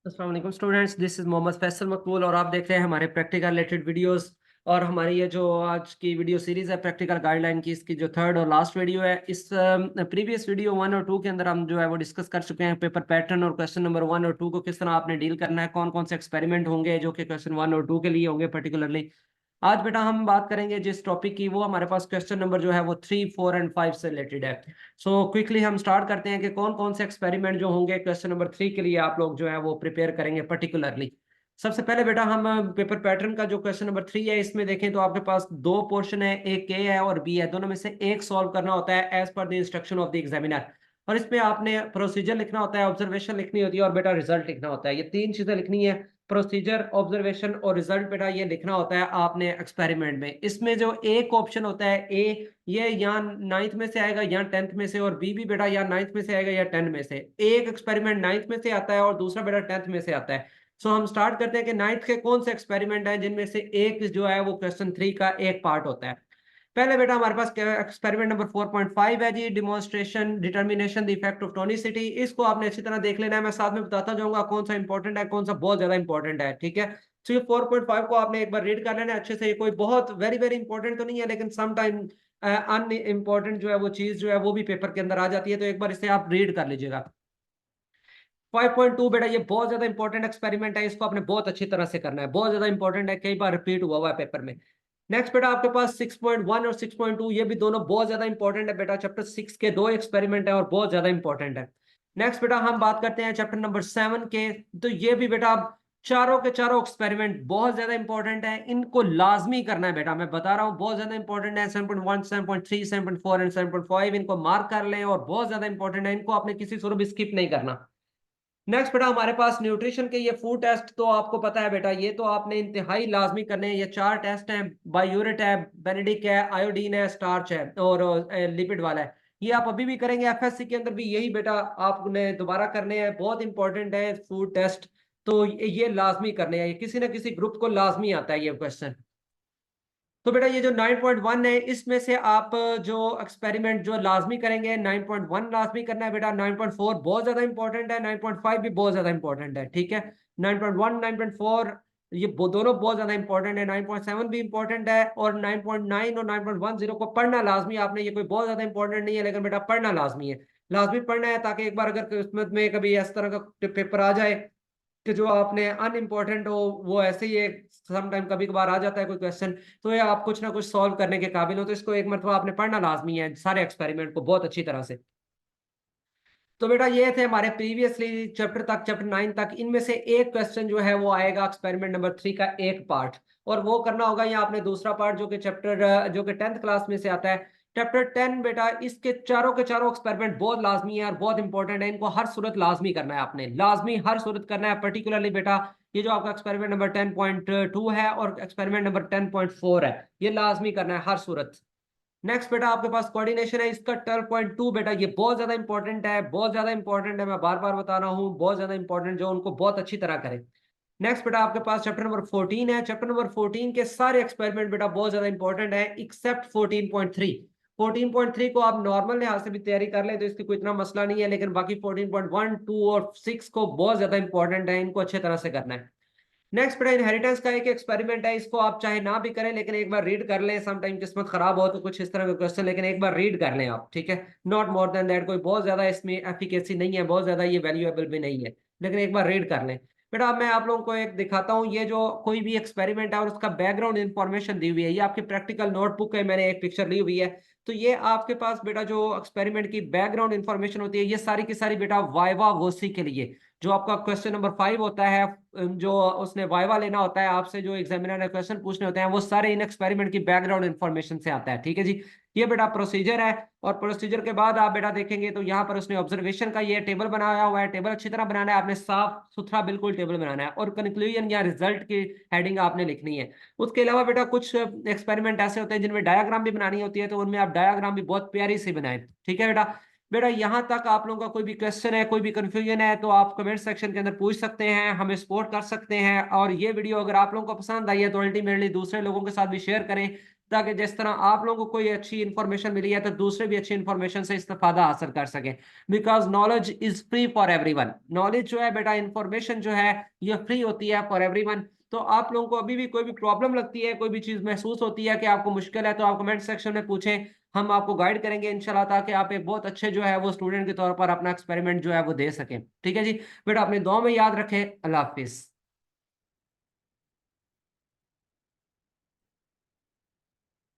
अस्सलाम वालेकुम students, this is Mohammad Faisal Maqbool और आप देख रहे हैं हमारे प्रैक्टिकल रिलेटेड वीडियोस। और हमारी ये जो आज की वीडियो सीरीज है प्रैक्टिकल गाइडलाइन की, इसकी जो थर्ड और लास्ट वीडियो है। इस प्रीवियस वीडियो 1 और 2 के अंदर हम जो है वो डिस्कस कर चुके हैं पेपर पैटर्न और क्वेश्चन नंबर 1 और 2 को किस तरह आपने डील करना है, कौन कौन से एक्सपेरिमेंट होंगे जो कि क्वेश्चन 1 और 2 के लिए होंगे पर्टिकुलरली। आज बेटा हम बात करेंगे जिस टॉपिक की, वो हमारे पास क्वेश्चन नंबर जो है वो 3, 4 एंड 5 से रिलेटेड है। सो क्विकली हम स्टार्ट करते हैं कि कौन कौन से एक्सपेरिमेंट जो होंगे क्वेश्चन नंबर 3 के लिए आप लोग जो है वो प्रिपेयर करेंगे पर्टिकुलरली। सबसे पहले बेटा हम पेपर पैटर्न का जो क्वेश्चन नंबर 3 है, इसमें देखें तो आपके पास दो पोर्शन है, एक ए है और बी है। दोनों में से एक सॉल्व करना होता है as per the instruction of the examiner. और इसमें आपने प्रोसीजर लिखना होता है, ऑब्जर्वेशन लिखनी होती है और बेटा रिजल्ट लिखना होता है। ये तीन चीजें लिखनी है, प्रोसीजर, ऑब्जर्वेशन और रिजल्ट। बेटा ये लिखना होता है आपने एक्सपेरिमेंट में। इसमें जो एक ऑप्शन होता है ए, ये या 9th में से आएगा या 10th में से, और बी भी बेटा या 9th में से आएगा या 10 में से। एक एक्सपेरिमेंट 9th में से आता है और दूसरा बेटा 10th में से आता है। सो हम स्टार्ट करते हैं कि 9th के कौन से एक्सपेरिमेंट हैं जिनमें से एक जो है वो क्वेश्चन 3 का एक पार्ट होता है। पहले बेटा हमारे पास एक्सपेरिमेंट नंबर 4.5 है जी, demonstration determination the effect of tonicity. इसको आपने अच्छी तरह देख लेना है, मैं साथ में बताता जाऊंगा कौन सा इंपॉर्टेंट है, कौन सा बहुत ज्यादा इंपॉर्टेंट है। ठीक है, तो ये 4.5 को आपने एक बार रीड कर लेना है अच्छे से। ये कोई बहुत वेरी वेरी इंपॉर्टेंट तो नहीं है, लेकिन सम टाइम अन इम्पोर्टेंट जो है वो चीज जो है वो भी पेपर के अंदर आ जाती है, तो एक बार इसे आप रीड कर लीजिएगा। 5.2 बेटा ये बहुत ज्यादा इंपॉर्टेंट एक्सपेरिमेंट है, इसको आपने बहुत अच्छी तरह से करना है, बहुत ज्यादा इंपॉर्टेंट है, कई बार रिपीट हुआ है पेपर में। नेक्स्ट बेटा आपके पास 6.1 और 6.2, ये भी दोनों बहुत ज्यादा इंपॉर्टेंट है बेटा। चैप्टर 6 के दो एक्सपेरिमेंट है और बहुत ज्यादा इंपॉर्टेंट है। नेक्स्ट बेटा हम बात करते हैं चैप्टर नंबर 7 के। तो ये भी बेटा चारों के चारों एक्सपेरिमेंट बहुत ज्यादा इंपॉर्टेंट है, इनको लाजमी करना है बेटा, मैं बता रहा हूँ बहुत ज्यादा इंपॉर्टेंट है। 7.1, 7.3, 7.4 एंड 7.5 इनको मार्क कर लें और बहुत ज्यादा इंपॉर्टेंट है, इनको आपने किसी सूरत भी स्किप नहीं करना। नेक्स्ट बेटा हमारे पास न्यूट्रिशन के ये फूड टेस्ट, तो आपको पता है बेटा ये तो आपने इंतहाई लाजमी करने हैं। ये चार टेस्ट हैं, बायोरेट है, बेनेडिक है, आयोडीन है, स्टार्च है और लिपिड वाला है। ये आप अभी भी करेंगे, एफएससी के अंदर भी यही बेटा आपने दोबारा करने हैं, बहुत इंपॉर्टेंट है फूड टेस्ट। तो ये लाजमी करने हैं, ये किसी ना किसी ग्रुप को लाजमी आता है ये क्वेश्चन। तो बेटा ये जो 9.1 है, इसमें से आप जो एक्सपेरिमेंट जो लाजमी करेंगे, 9.1 लाजमी करना है बेटा। 9.4 बहुत ज्यादा इंपॉर्टेंट है, 9.5 भी बहुत ज्यादा इंपॉर्टेंट है। ठीक है, 9.1 9.4 ये दोनों बहुत ज्यादा इंपॉर्टेंट है। 9.7 भी इंपॉर्टेंट है और 9.9 और 9.10 को पढ़ना लाजमी आपने। ये कोई बहुत ज्यादा इंपॉर्टेंट नहीं है, लेकिन बेटा पढ़ना लाजमी है, लाजमी पढ़ना है, ताकि एक बार अगर किस्मत में कभी इस तरह का पेपर आ जाए कि जो आपने अनइम्पोर्टेंट हो, वो ऐसे ही एक सम टाइम कभी कभार आ जाता है कोई क्वेश्चन, तो ये आप कुछ ना कुछ सॉल्व करने के काबिल हो, तो इसको एक मरतबा आपने पढ़ना लाजमी है सारे एक्सपेरिमेंट को बहुत अच्छी तरह से। तो बेटा ये थे हमारे प्रीवियसली चैप्टर तक, चैप्टर 9 तक। इनमें से एक क्वेश्चन जो है वो आएगा एक्सपेरिमेंट नंबर 3 का एक पार्ट, और वो करना होगा या आपने दूसरा पार्ट जो कि चैप्टर जो कि 10th क्लास में से आता है। चैप्टर 10 बेटा इसके चारों के चारों एक्सपेरिमेंट बहुत लाजमी है और बहुत इंपॉर्टेंट है, इनको हर सूरत लाजमी करना है आपने, लाजमी हर सूरत करना है। पर्टिकुलरली बेटा ये जो आपका एक्सपेरिमेंट नंबर 10.2 है और एक्सपेरिमेंट नंबर 10.4 है, ये लाजमी करना है हर सूरत। नेक्स्ट बेटा आपके पास कोऑर्डिनेशन है, इसका 12.2 बेटा ये बहुत ज्यादा इंपॉर्टेंट है, बहुत ज्यादा इंपॉर्टेंट है, मैं बार बार बता रहा हूँ, बहुत ज्यादा इंपॉर्टेंट, जो उनको बहुत अच्छी तरह करें। नेक्स्ट बेटा आपके पास चैप्टर नंबर 14 है। चैप्टर नंबर 14 के सारे एक्सपेरिमेंट बेटा बहुत ज्यादा इंपॉर्टेंट है एक्सेप्ट 14.3। 14.3 को आप नॉर्मल लिहाज से भी तैयारी कर ले तो इसकी कोई इतना मसला नहीं है, लेकिन बाकी 14.1, 2 और 6 को बहुत ज्यादा इंपॉर्टेंट है, इनको अच्छे तरह से करना है। नेक्स्ट बेटा इनहेरिटेंस का एक एक्सपेरिमेंट है, इसको आप चाहे ना भी करें लेकिन एक बार रीड कर लें, सम टाइम किस्मत खराब हो तो कुछ इस तरह का क्वेश्चन, लेकिन एक बार रीड कर लें आप। ठीक है, नॉट मोर देन दैट, कोई बहुत ज्यादा इसमें एफिकेसी नहीं है, बहुत ज्यादा ये वैल्यूएबल भी नहीं है, लेकिन एक बार रीड कर लें। बेटा अब मैं आप लोगों को एक दिखाता हूँ, ये जो कोई भी एक्सपेरिमेंट है और उसका बैकग्राउंड इन्फॉर्मेशन दी हुई है, ये आपकी प्रैक्टिकल नोटबुक है, मैंने एक पिक्चर ली हुई है। तो ये आपके पास बेटा जो एक्सपेरिमेंट की बैकग्राउंड इन्फॉर्मेशन होती है, ये सारी की सारी बेटा वाइवा वोसी के लिए, जो आपका क्वेश्चन नंबर 5 होता है, जो उसने वाइवा लेना होता है आपसे, जो एग्जामिनर ने क्वेश्चन पूछने होते हैं, वो सारे इन एक्सपेरिमेंट की बैकग्राउंड इन्फॉर्मेशन से आता है। ठीक है जी, ये बेटा प्रोसीजर है। और प्रोसीजर के बाद आप बेटा देखेंगे तो यहाँ पर उसने ऑब्जर्वेशन का ये टेबल बनाया हुआ है, टेबल अच्छी तरह बनाना है आपने, साफ सुथरा बिल्कुल टेबल बनाना है, और कंक्लूजन या रिजल्ट की हेडिंग आपने लिखनी है। उसके अलावा बेटा कुछ एक्सपेरिमेंट ऐसे होते हैं जिनमें डायग्राम भी बनानी होती है, तो उनमें आप डायग्राम भी बहुत प्यारी से बनाए। ठीक है बेटा, बेटा यहाँ तक आप लोगों का कोई भी क्वेश्चन है, कोई भी कंफ्यूजन है, तो आप कमेंट सेक्शन के अंदर पूछ सकते हैं, हमें सपोर्ट कर सकते हैं। और ये वीडियो अगर आप लोगों को पसंद आई है तो अल्टीमेटली दूसरे लोगों के साथ भी शेयर करें, ताकि जिस तरह आप लोगों को कोई अच्छी इन्फॉर्मेशन मिली है तो दूसरे भी अच्छी इन्फॉर्मेशन से इस्तेफादा हासिल कर सकें। Because knowledge is free for everyone. Knowledge जो है बेटा, इन्फॉर्मेशन जो है ये फ्री होती है फॉर एवरीवन। तो आप लोगों को अभी भी कोई भी प्रॉब्लम लगती है, कोई भी चीज़ महसूस होती है कि आपको मुश्किल है, तो आप कमेंट सेक्शन में पूछें। हम आपको गाइड करेंगे इंशाल्लाह, ताकि आप एक बहुत अच्छे जो है वो स्टूडेंट के तौर पर अपना एक्सपेरिमेंट जो है वो दे सकें। ठीक है जी? बेटा अपनी दुआ में याद रखें। अल्लाह हाफ़िज़।